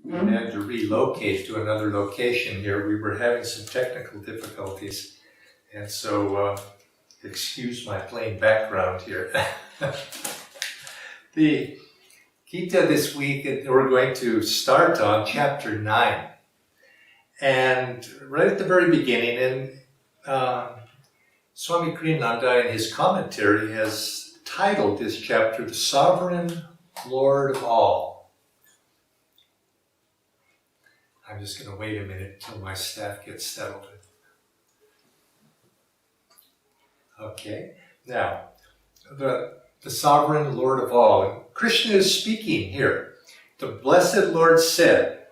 We had to relocate to another location here. We were having some technical difficulties, and so excuse my plain background here. The Gita this week, we're going to start on chapter 9. And right at the very beginning, Swami Kriyananda in his commentary has titled this chapter, The Sovereign Lord of All. I'm just going to wait a minute until my staff gets settled. Okay, now, the Sovereign Lord of All. And Krishna is speaking here. The Blessed Lord said,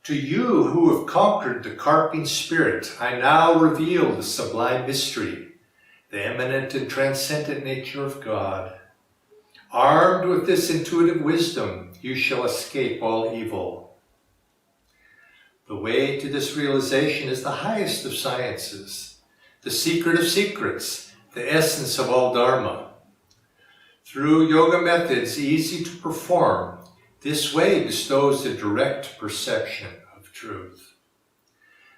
"To you who have conquered the carping spirit, I now reveal the sublime mystery, the eminent and transcendent nature of God. Armed with this intuitive wisdom, you shall escape all evil. The way to this realization is the highest of sciences, the secret of secrets, the essence of all Dharma. Through yoga methods easy to perform, this way bestows a direct perception of truth.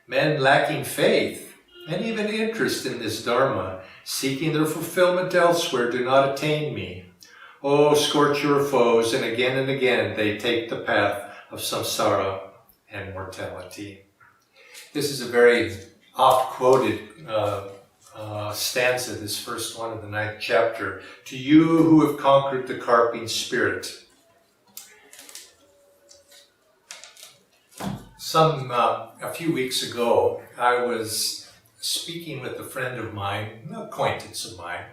Men lacking faith and even interest in this Dharma, seeking their fulfillment elsewhere, do not attain me. Oh, scorch your foes, and again they take the path of samsara and mortality." This is a very oft-quoted stanza, this first one of the 9th chapter. To you who have conquered the carping spirit. A few weeks ago, I was speaking with a friend of mine, an acquaintance of mine,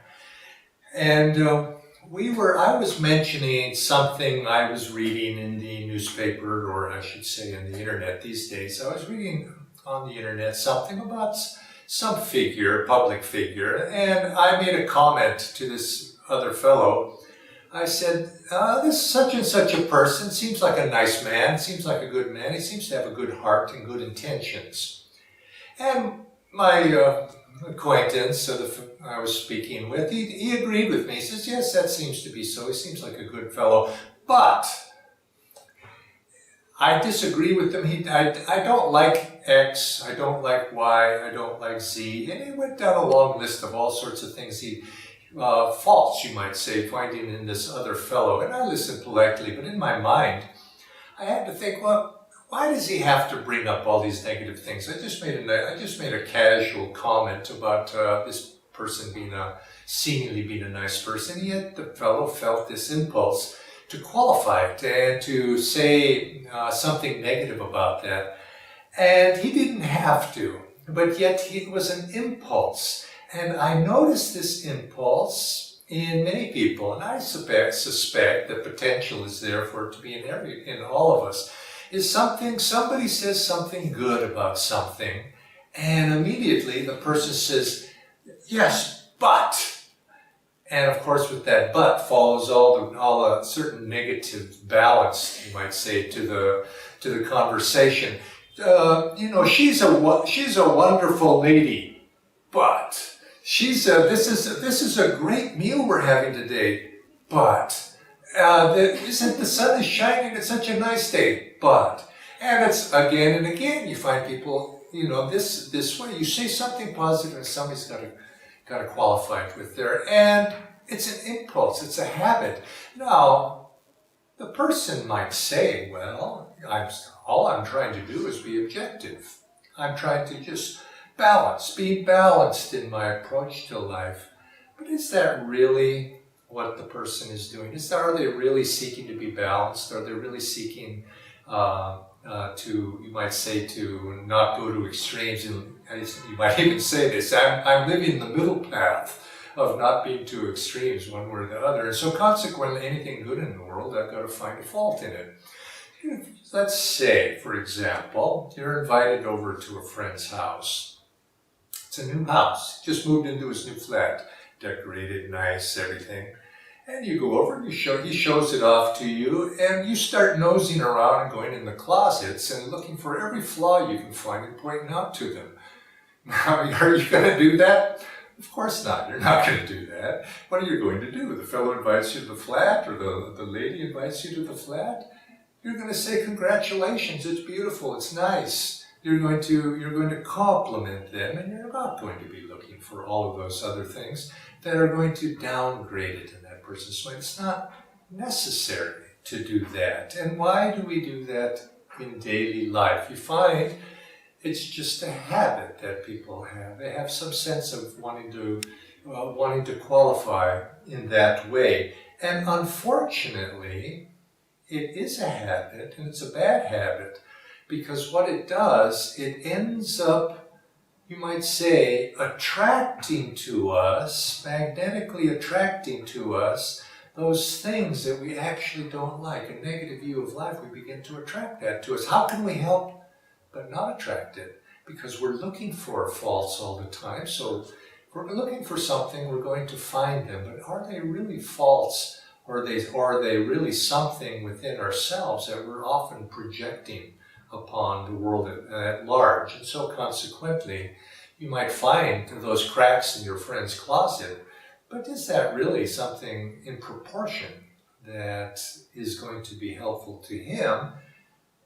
and I was mentioning something I was reading in the newspaper, or I should say on the internet these days. I was reading on the internet something about some figure, public figure, and I made a comment to this other fellow. I said, this such and such a person seems like a nice man, seems like a good man, he seems to have a good heart and good intentions. And my acquaintance I was speaking with, he agreed with me. He says, yes, that seems to be so. He seems like a good fellow. But I disagree with him. I don't like X, I don't like Y, I don't like Z. And he went down a long list of all sorts of things faults, you might say, finding in this other fellow. And I listened politely, but in my mind, I had to think, well, why does he have to bring up all these negative things? I just made a casual comment about this person seemingly being a nice person, yet the fellow felt this impulse to qualify it and to say something negative about that. And he didn't have to, but yet it was an impulse. And I noticed this impulse in many people, and I suspect that potential is there for it to be in all of us. Is somebody says something good about something, and immediately the person says, yes, but. And of course with that but follows all a certain negative balance, you might say, to the conversation. She's a wonderful lady, but this is a great meal we're having today, but. The sun is shining, it's such a nice day, but. And it's again and again, you find people, this way. You say something positive and somebody's got to qualify it with there. And it's an impulse, it's a habit. Now, the person might say, well, all I'm trying to do is be objective. I'm trying to just be balanced in my approach to life. But is that really what the person is doing? Are they really seeking to be balanced? Are they really seeking you might say, to not go to extremes? And you might even say this, I'm living the middle path of not being too extremes, one way or the other. And so consequently, anything good in the world, I've got to find a fault in it. Let's say, for example, you're invited over to a friend's house. It's a new house, just moved into his new flat, decorated, nice, everything. And you go over and he shows it off to you, and you start nosing around and going in the closets and looking for every flaw you can find and pointing out to them. Now, are you going to do that? Of course not. You're not going to do that. What are you going to do? The fellow invites you to the flat, or the lady invites you to the flat? You're going to say, congratulations, it's beautiful, it's nice. You're going to compliment them, and you're not going to be looking for all of those other things that are going to downgrade it in that person's mind. It's not necessary to do that. And why do we do that in daily life? You find it's just a habit that people have. They have some sense of wanting to qualify in that way. And unfortunately, it is a habit, and it's a bad habit, because what it does, it ends up, you might say, attracting to us, magnetically attracting to us, those things that we actually don't like. A negative view of life, we begin to attract that to us. How can we help but not attract it? Because we're looking for faults all the time. So if we're looking for something, we're going to find them. But are they really faults? Or are they really something within ourselves that we're often projecting upon the world at large? And so consequently, you might find those cracks in your friend's closet, but is that really something in proportion that is going to be helpful to him,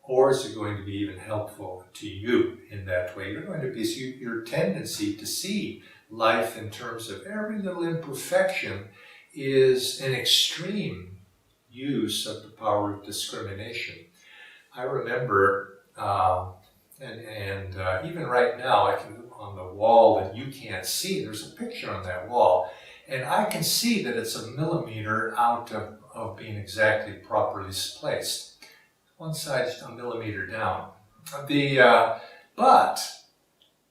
or is it going to be even helpful to you in that way? You're going to be, your tendency to see life in terms of every little imperfection is an extreme use of the power of discrimination. I remember, even right now, I can, on the wall that you can't see, there's a picture on that wall, and I can see that it's a millimeter out of being exactly properly placed. One side's a millimeter down. But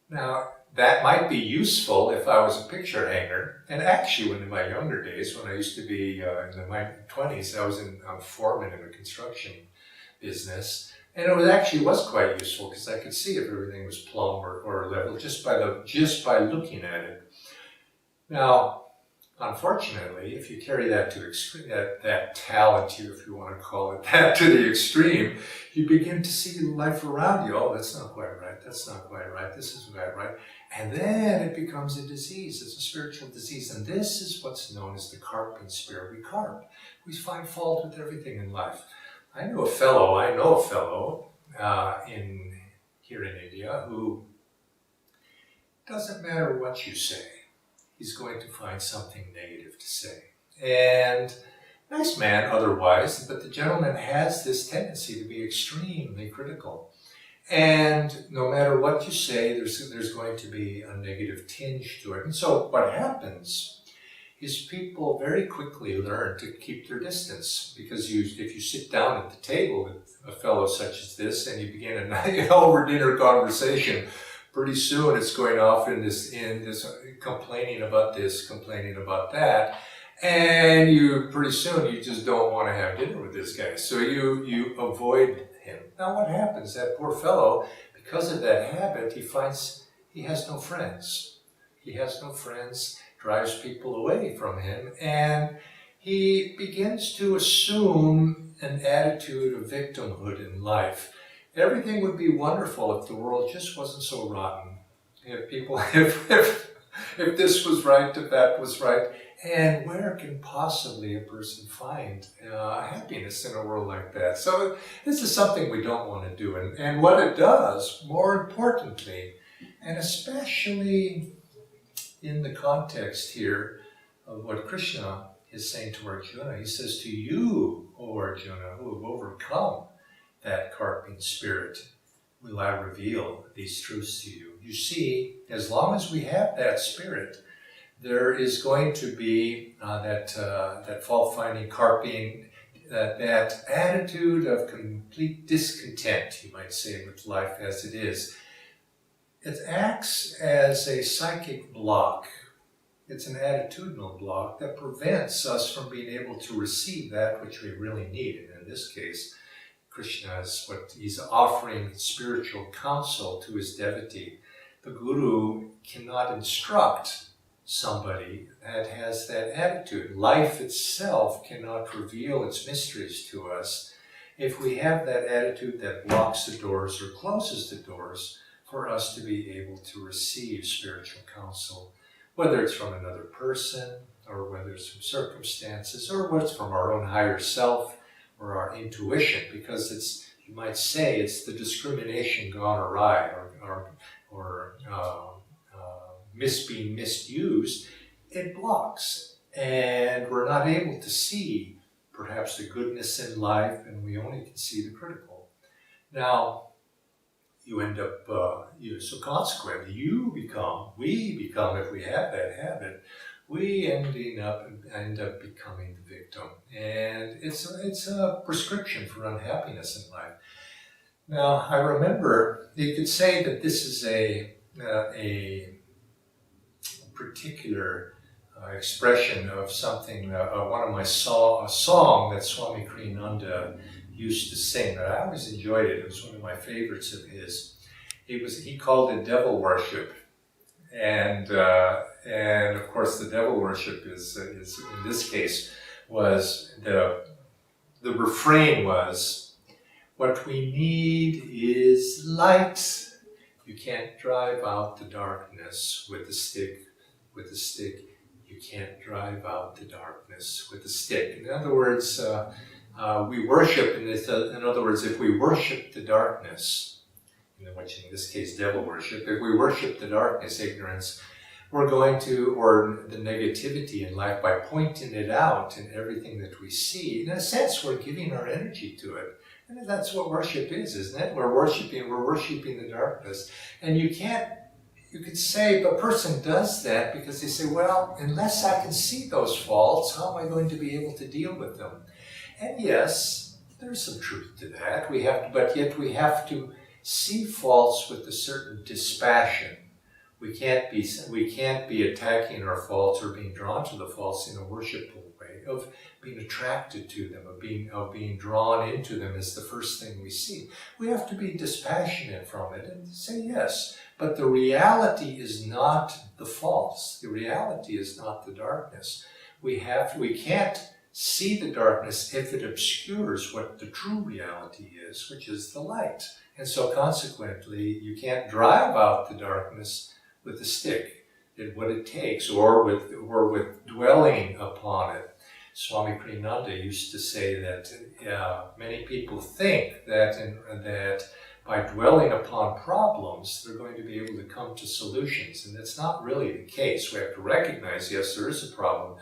now that might be useful if I was a picture hanger. And actually, in my younger days, when I used to be in my 20s, I was a foreman in a construction business, and it was quite useful because I could see if everything was plumb or level just by looking at it. Now, unfortunately, if you carry that to extreme, that talent, if you want to call it that, to the extreme, you begin to see life around you. Oh, that's not quite right. That's not quite right. This isn't quite right. And then it becomes a disease. It's a spiritual disease. And this is what's known as the carping spirit. We carp. We find fault with everything in life. I know a fellow here in India who doesn't matter what you say, he's going to find something negative to say. And nice man otherwise, but the gentleman has this tendency to be extremely critical. And no matter what you say, there's going to be a negative tinge to it. And so what happens is people very quickly learn to keep their distance, because if you sit down at the table with a fellow such as this and you begin a over dinner conversation, pretty soon it's going off in this complaining about this, complaining about that, and pretty soon you just don't want to have dinner with this guy, so you avoid him. Now what happens? That poor fellow, because of that habit, he finds he has no friends. He has no friends, drives people away from him, and he begins to assume an attitude of victimhood in life. Everything would be wonderful if the world just wasn't so rotten. If this was right, if that was right. And where can possibly a person find happiness in a world like that? So this is something we don't want to do. And what it does, more importantly, and especially in the context here of what Krishna is saying to Arjuna, he says, to you, O Arjuna, who have overcome that carping spirit, will I reveal these truths to you. You see, as long as we have that spirit, there is going to be that fault-finding, carping, that attitude of complete discontent, you might say, with life as it is. It acts as a psychic block. It's an attitudinal block that prevents us from being able to receive that which we really need. And in this case, Krishna is what he's offering spiritual counsel to his devotee. The guru cannot instruct somebody that has that attitude. Life itself cannot reveal its mysteries to us if we have that attitude that blocks the doors or closes the doors for us to be able to receive spiritual counsel, whether it's from another person, or whether it's from circumstances, or whether it's from our own higher self, or our intuition, because it's, you might say, it's the discrimination gone awry, or being misused. It blocks, and we're not able to see perhaps the goodness in life, and we only can see the critical. Now, you end up, so consequently, we become, if we have that habit, we end up becoming the victim. And it's a prescription for unhappiness in life. Now, I remember, you could say that this is a particular expression of something, one of my a song that Swami Kriyananda used to sing, that I always enjoyed it. It was one of my favorites of his. He called it devil worship, and of course the devil worship is in this case was the refrain was, what we need is light. You can't drive out the darkness with a stick. With a stick, you can't drive out the darkness with a stick. In other words, we worship, in other words, if we worship the darkness, which in this case devil worship, if we worship the darkness, ignorance, we're going to, or the negativity in life, by pointing it out in everything that we see, in a sense we're giving our energy to it. And that's what worship is, isn't it? We're worshiping the darkness. And you could say the person does that because they say, well, unless I can see those faults, how am I going to be able to deal with them? And yes, there's some truth to that. But yet we have to see faults with a certain dispassion. We can't be attacking our faults or being drawn to the faults in a worshipful way, of being attracted to them, of being drawn into them as the first thing we see. We have to be dispassionate from it and say yes. But the reality is not the faults. The reality is not the darkness. We can't see the darkness if it obscures what the true reality is, which is the light. And so consequently, you can't drive out the darkness with a stick, what it takes, or with dwelling upon it. Swami Kriyananda used to say that many people think that by dwelling upon problems, they're going to be able to come to solutions, and that's not really the case. We have to recognize, yes, there is a problem,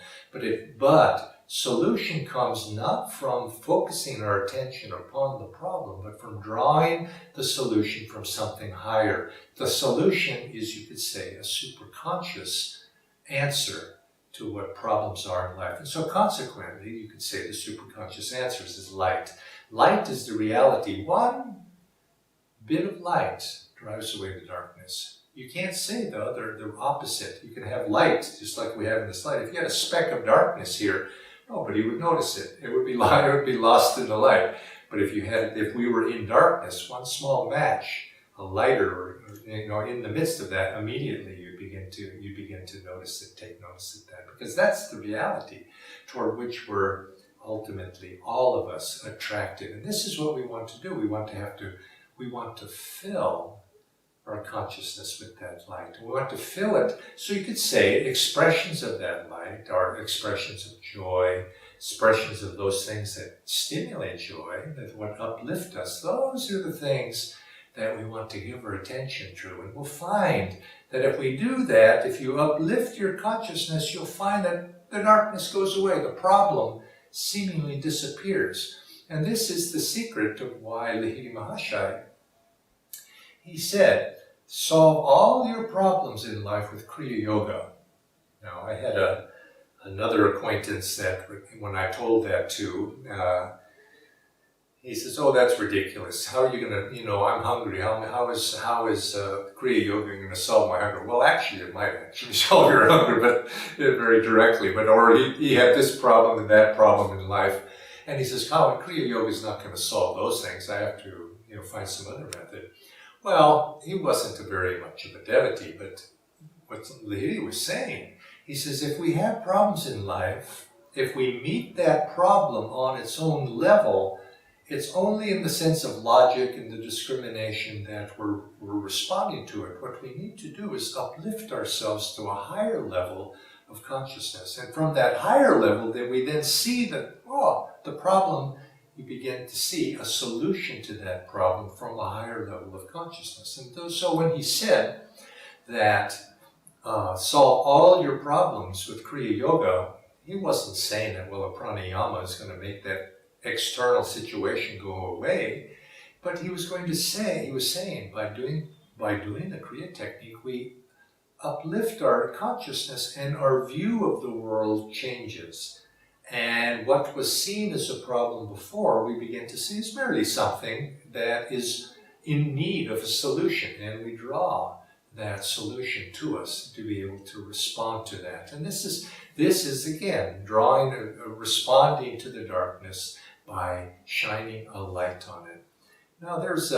but solution comes not from focusing our attention upon the problem, but from drawing the solution from something higher. The solution is, you could say, a superconscious answer to what problems are in life. And so consequently, you could say the superconscious answer is light. Light is the reality. One bit of light drives away the darkness. You can't say the opposite. You can have light, just like we have in this light. If you had a speck of darkness here, nobody would notice it. It would be lost in the light. But if we were in darkness, one small match, a lighter, in the midst of that, immediately you begin to notice it, take notice of that, because that's the reality toward which we're ultimately all of us attracted. And this is what we want to do. We want to fill our consciousness with that light. We want to fill it, so you could say expressions of that light are expressions of joy, expressions of those things that stimulate joy, that what uplift us. Those are the things that we want to give our attention to. And we'll find that if we do that, if you uplift your consciousness, you'll find that the darkness goes away, the problem seemingly disappears. And this is the secret of why Lahiri Mahashaya, he said, solve all your problems in life with Kriya Yoga. Now, I had another acquaintance that when I told that to, he says, oh, that's ridiculous. How are you going to, I'm hungry. How is Kriya Yoga going to solve my hunger? Well, actually, it might actually solve your hunger, but very directly. Or he had this problem and that problem in life. And he says, Kriya Yoga is not going to solve those things. I have to, find some other method. Well, he wasn't very much of a devotee, but what Lahiri was saying, he says, if we have problems in life, if we meet that problem on its own level, it's only in the sense of logic and the discrimination that we're responding to it. What we need to do is uplift ourselves to a higher level of consciousness. And from that higher level, then we then see that, the problem you begin to see a solution to that problem from a higher level of consciousness. And so when he said that solve all your problems with Kriya Yoga, he wasn't saying that, well, a pranayama is going to make that external situation go away, but he was saying by doing the Kriya technique, we uplift our consciousness and our view of the world changes. And what was seen as a problem before, we begin to see is merely something that is in need of a solution, and we draw that solution to us to be able to respond to that. And this is again responding to the darkness by shining a light on it. Now there's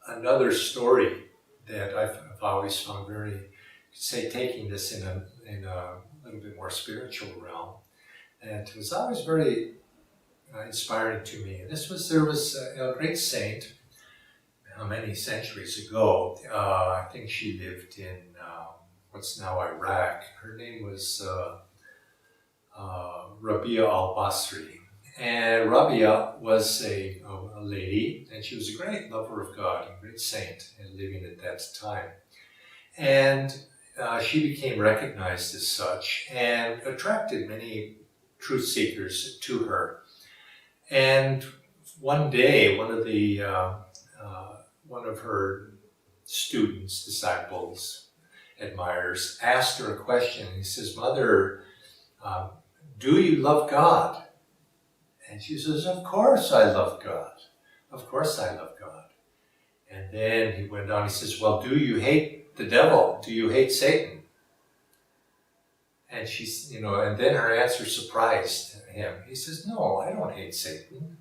another story that I've always found very, taking this in a little bit more spiritual realm, and it was always very inspiring to me. There was a great saint, many centuries ago. I think she lived in what's now Iraq. Her name was Rabia al-Basri. And Rabia was a lady, and she was a great lover of God, a great saint, and living at that time. And she became recognized as such and attracted many truth seekers to her. And one day, one of her students, disciples, admirers, asked her a question. He says, "Mother, do you love God?" And she says, "Of course I love God. Of course I love God." And then he went on, he says, "Well, do you hate the devil? Do you hate Satan?" And she's, and then her answer surprised him. He says, "No, I don't hate Satan."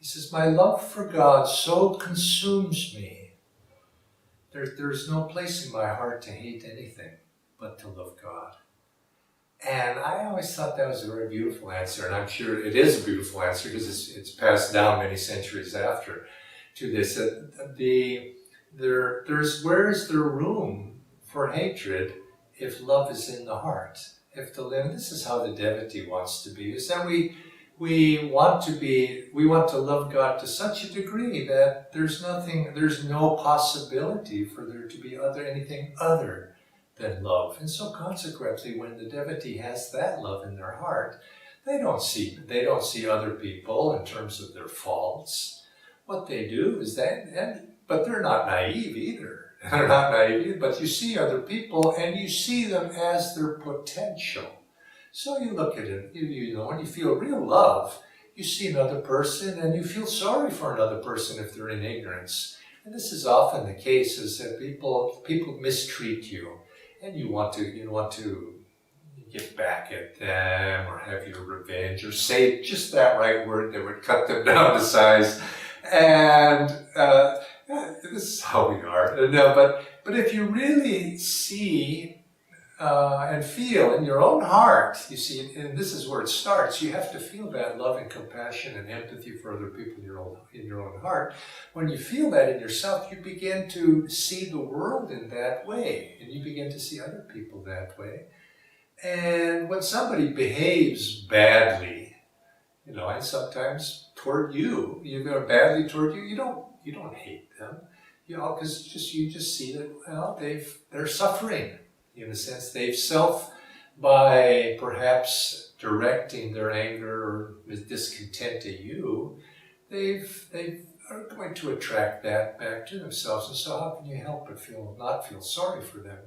He says, "My love for God so consumes me. There's no place in my heart to hate anything but to love God." And I always thought that was a very beautiful answer, and I'm sure it is a beautiful answer because it's passed down many centuries after to this. Where is there room for hatred if love is in the heart? This is how the devotee wants to be, is that we want to love God to such a degree that there's no possibility for there to be anything other than love. And so consequently, when the devotee has that love in their heart, they don't see other people in terms of their faults. What they do is but they're not naive either. They're not naive, but you see other people and you see them as their potential. So you look at it, when you feel real love, you see another person and you feel sorry for another person if they're in ignorance. And this is often the case, is that people mistreat you, and you want to get back at them or have your revenge or say just that right word that would cut them down to size. And this is how we are. But if you really see and feel in your own heart, you see, and this is where it starts, you have to feel that love and compassion and empathy for other people in your own heart. When you feel that in yourself, you begin to see the world in that way, and you begin to see other people that way. And when somebody behaves badly, and sometimes toward you, badly toward you, you don't hate them, because you just see that, they're suffering. In a sense, by perhaps directing their anger or discontent to you, they are going to attract that back to themselves. And so how can you help but not feel sorry for them?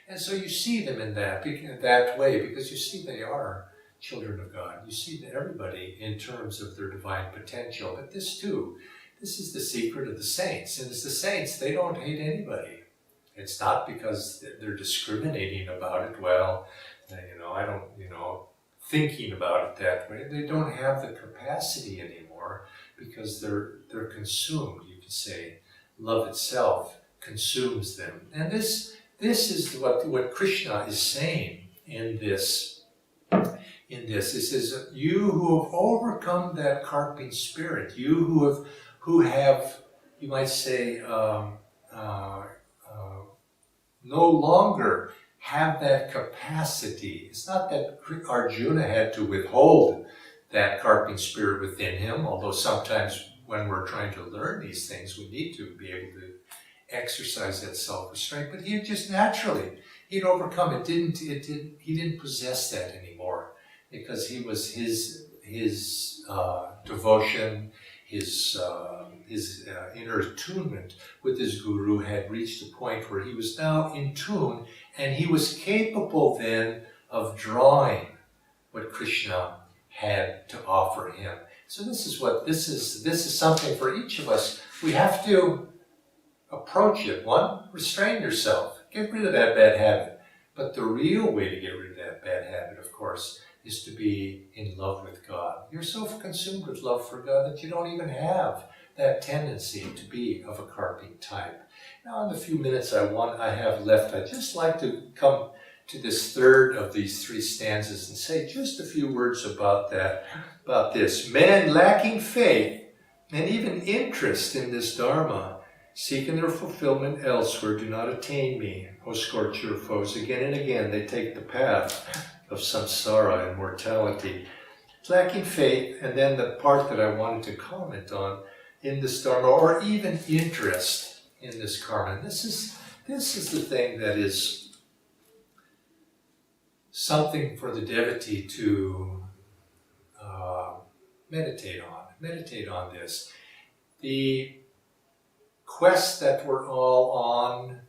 And so you see them in that way, because you see they are children of God. You see everybody in terms of their divine potential. But this is the secret of the saints. And as the saints, they don't hate anybody. It's not because they're discriminating about it. Well, I don't, thinking about it that way. They don't have the capacity anymore because they're consumed. You could say, love itself consumes them. And this is what Krishna is saying in this. It says, you who have overcome that carping spirit, you who have, you might say, no longer have that capacity. It's not that Arjuna had to withhold that carping spirit within him, although sometimes when we're trying to learn these things, we need to be able to exercise that self-restraint. But he just naturally, he'd overcome it. He didn't possess that anymore, because he was his devotion, his inner attunement with his guru had reached a point where he was now in tune, and he was capable then of drawing what Krishna had to offer him. So this is something for each of us. We have to approach it. One, restrain yourself. Get rid of that bad habit. But the real way to get rid of that bad habit, of course, is to be in love with God. You're so consumed with love for God that you don't even have that tendency to be of a carping type. Now, in the few minutes I have left, I'd just like to come to this third of these three stanzas and say just a few words about this. Men lacking faith and even interest in this Dharma, seeking their fulfillment elsewhere, do not attain me, O scorch your foes. Again and again they take the path of samsara and mortality. Lacking faith, and then the part that I wanted to comment on in this Dharma, or even interest in this karma. And this is the thing that is something for the devotee to meditate on this. The quest that we're all on,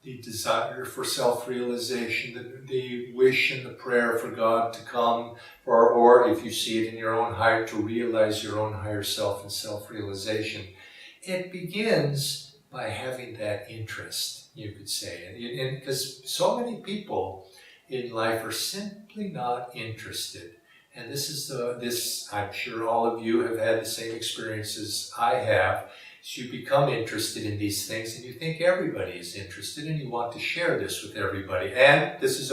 the desire for self-realization, the wish and the prayer for God to come, or if you see it in your own heart, to realize your own higher self and self-realization, it begins by having that interest, you could say. And because so many people in life are simply not interested. And this I'm sure all of you have had the same experiences I have. So you become interested in these things, and you think everybody is interested, and you want to share this with everybody. And this is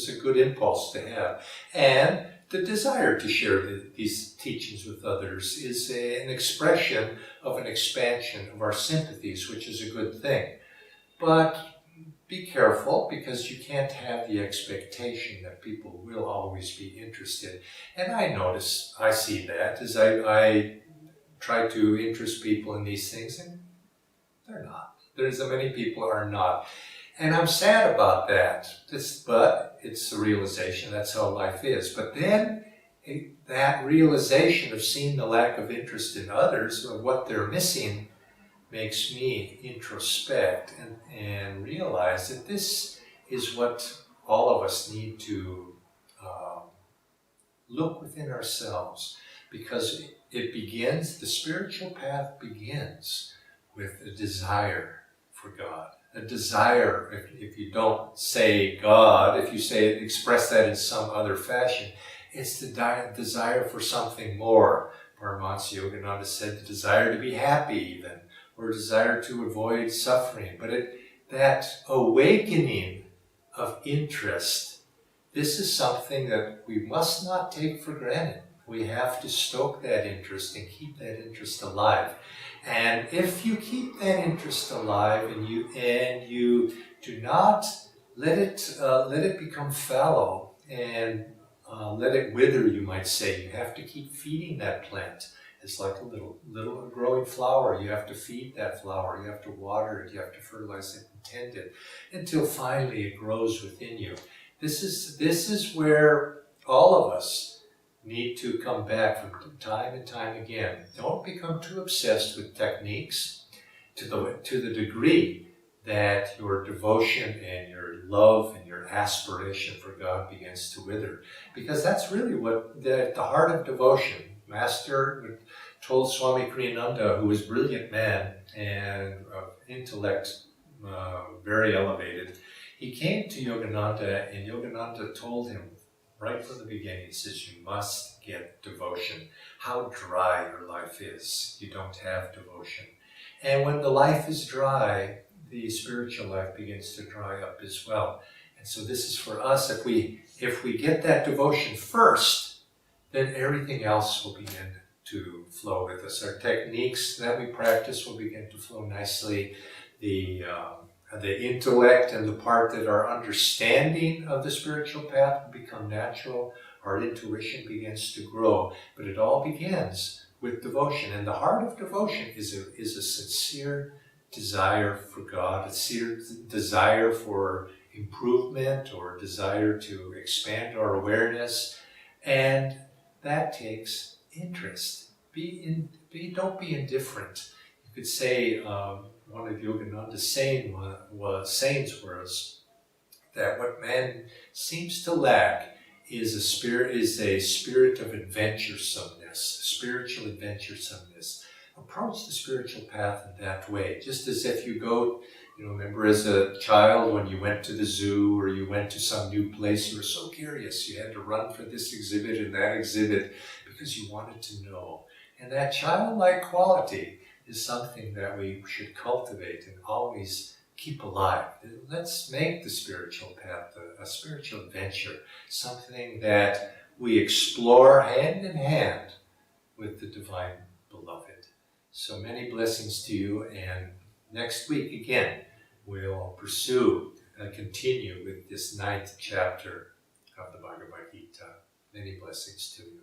a good impulse to have. And the desire to share these teachings with others is an expression of an expansion of our sympathies, which is a good thing. But be careful, because you can't have the expectation that people will always be interested. And I see that as I try to interest people in these things, and they're not. There's so many people are not. And I'm sad about that. But it's a realization, that's how life is. But then that realization of seeing the lack of interest in others, or what they're missing, makes me introspect and realize that this is what all of us need to look within ourselves, because the spiritual path begins with a desire for God. A desire, if you don't say God, if you express that in some other fashion, it's the desire for something more. Paramahansa Yogananda said the desire to be happy even, or desire to avoid suffering. But that awakening of interest, this is something that we must not take for granted. We have to stoke that interest and keep that interest alive. And if you keep that interest alive and you do not let it become fallow and let it wither, you might say, you have to keep feeding that plant. It's like a little growing flower. You have to feed that flower. You have to water it. You have to fertilize it and tend it until finally it grows within you. This is where all of us need to come back from time and time again. Don't become too obsessed with techniques to the degree that your devotion and your love and your aspiration for God begins to wither. Because that's really what the heart of devotion. Master told Swami Kriyananda, who was a brilliant man and of intellect very elevated, he came to Yogananda, and Yogananda told him right from the beginning, he says, you must get devotion. How dry your life is. You don't have devotion. And when the life is dry, the spiritual life begins to dry up as well. And so this is for us. If we get that devotion first, then everything else will begin to flow with us. Our techniques that we practice will begin to flow nicely. The intellect and the part that our understanding of the spiritual path will become natural. our intuition begins to grow. But it all begins with devotion. And the heart of devotion is a sincere desire for God, a sincere desire for improvement or desire to expand our awareness. And that takes interest. Don't be indifferent. You could say, one of Yogananda's sayings was that what man seems to lack is a spirit of adventuresomeness, spiritual adventuresomeness. Approach the spiritual path in that way. Just as if you go, remember as a child when you went to the zoo or you went to some new place, you were so curious. You had to run for this exhibit and that exhibit because you wanted to know. And that childlike quality is something that we should cultivate and always keep alive. Let's make the spiritual path a spiritual adventure, something that we explore hand in hand with the Divine Beloved. So many blessings to you, and next week again we'll continue with this 9th chapter of the Bhagavad Gita. Many blessings to you.